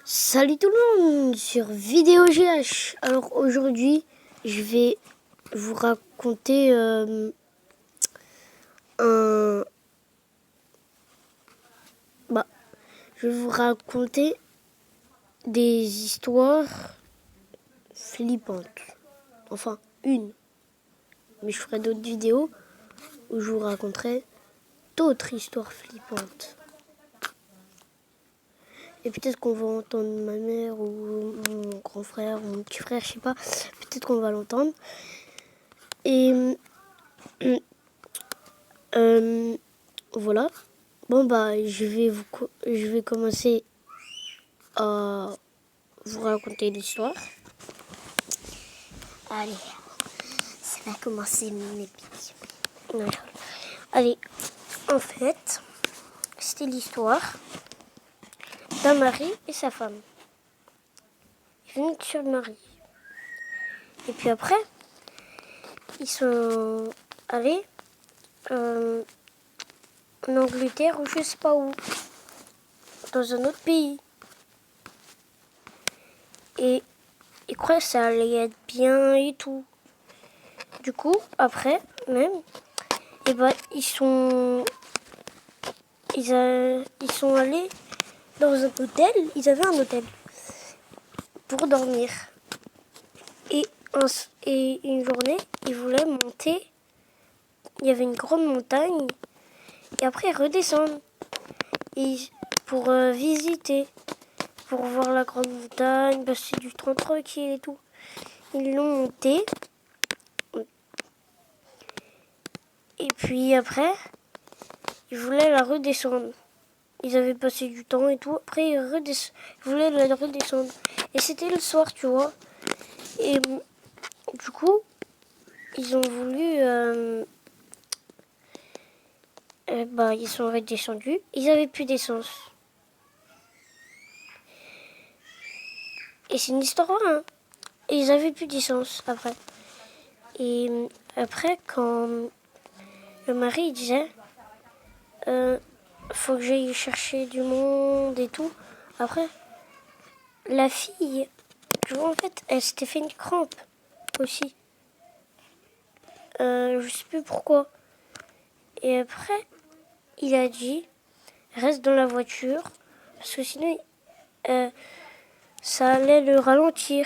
Salut tout le monde sur Vidéo GH. Alors aujourd'hui, je vais vous raconter je vais vous raconter des histoires flippantes. Enfin, une. Mais je ferai d'autres vidéos où je vous raconterai d'autres histoires flippantes. Et peut-être qu'on va entendre ma mère ou mon grand frère ou mon petit frère, je sais pas. Peut-être qu'on va l'entendre. Et voilà. Bon bah je vais commencer à vous raconter l'histoire. Allez, ça va commencer mes petits. Allez, en fait, c'était l'histoire d'un mari et sa femme. Ils venaient sur le mari. Et puis après, ils sont allés en Angleterre ou je sais pas où, dans un autre pays. Et ils croyaient que ça allait être bien et tout. Du coup, après, même, et ben, ils sont allés dans un hôtel. Ils avaient un hôtel pour dormir. Et une journée, ils voulaient monter. Il y avait une grande montagne. Et après, redescendre. Pour visiter. Pour voir la grande montagne. Parce que c'est du temps tranquille et tout. Ils l'ont monté. Et puis après, ils voulaient la redescendre. Ils avaient passé du temps et tout. Après, ils voulaient la redescendre. Et c'était le soir, tu vois. Et du coup, ils ont voulu... ils sont redescendus. Ils avaient plus d'essence. Et c'est une histoire vraie, hein. Et ils avaient plus d'essence après. Et après, quand le mari il disait... faut que j'aille chercher du monde et tout. Après, la fille, tu vois, en fait, elle s'était fait une crampe aussi. Je sais plus pourquoi. Et après, il a dit, reste dans la voiture, parce que sinon, ça allait le ralentir.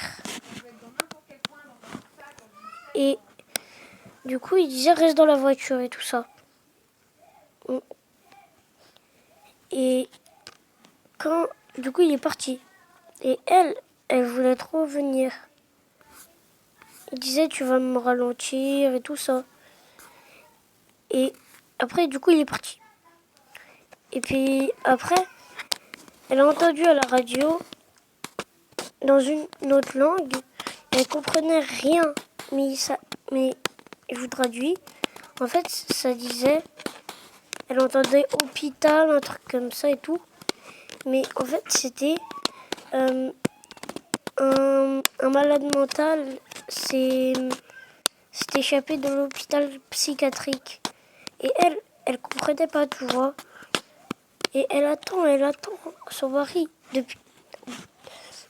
Et du coup, il disait, reste dans la voiture et tout ça. Et du coup, il est parti. Et elle voulait trop venir. Il disait, tu vas me ralentir et tout ça. Et après, du coup, il est parti. Et puis après, elle a entendu à la radio, dans une autre langue, elle comprenait rien. Mais je vous traduis. En fait, ça disait, elle entendait hôpital, un truc comme ça et tout. Mais en fait, c'était un malade mental s'est échappé de l'hôpital psychiatrique. Et elle comprenait pas, tu vois. Et elle attend son mari depuis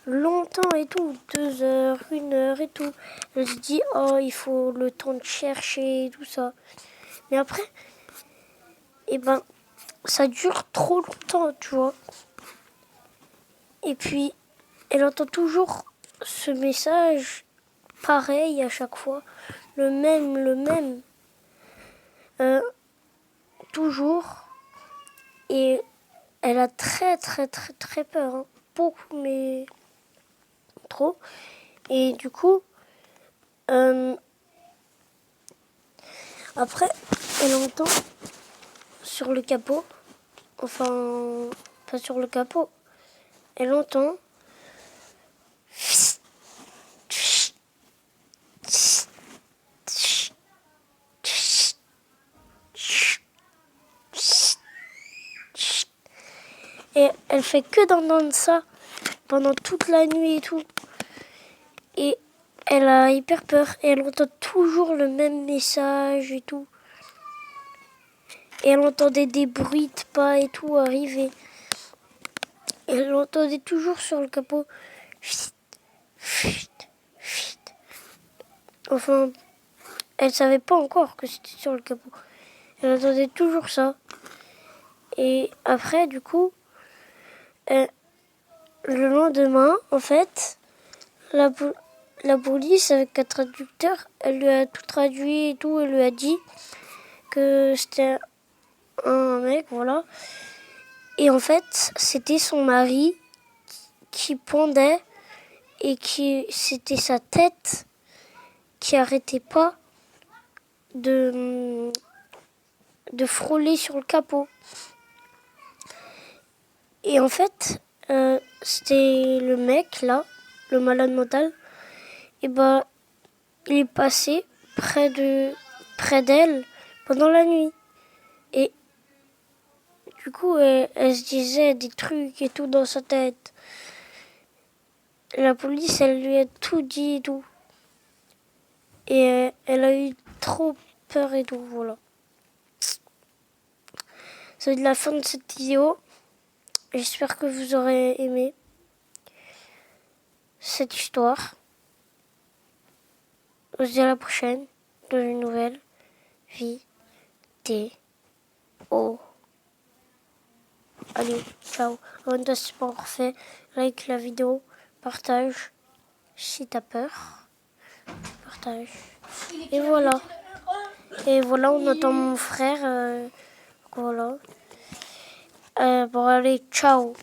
longtemps et tout, 2 heures, 1 heure et tout. Elle se dit, oh, il faut le temps de chercher et tout ça. Mais après, ça dure trop longtemps, tu vois. Et puis, elle entend toujours ce message pareil à chaque fois, le même, toujours. Et elle a très peur, hein. Beaucoup, mais trop. Et du coup, après, elle entend sur le capot, enfin, pas sur le capot, elle entend et elle fait que d'entendre ça pendant toute la nuit et tout. Et elle a hyper peur et elle entend toujours le même message et tout. Et elle entendait des bruits de pas et tout arriver. Et elle l'entendait toujours sur le capot. Chut, chut, chut. Enfin, elle savait pas encore que c'était sur le capot. Elle entendait toujours ça. Et après, du coup, le lendemain, en fait, la police, avec un traducteur, elle lui a tout traduit et tout. Elle lui a dit que c'était un mec, voilà. Et en fait, c'était son mari qui pendait et c'était sa tête qui arrêtait pas de frôler sur le capot. Et en fait, c'était le mec là, le malade mental. Et ben, il est passé près d'elle pendant la nuit. Et du coup, elle se disait des trucs et tout dans sa tête. La police, elle lui a tout dit et tout. Et elle a eu trop peur et tout, voilà. C'est la fin de cette vidéo. J'espère que vous aurez aimé cette histoire. On se dit à la prochaine dans une nouvelle vidéo. Allez, ciao. Abonne-toi si c'est pas encore fait. Like la vidéo. Partage si t'as peur. Partage. Et voilà. Et voilà, on attend mon frère. Voilà. Bon, allez, ciao.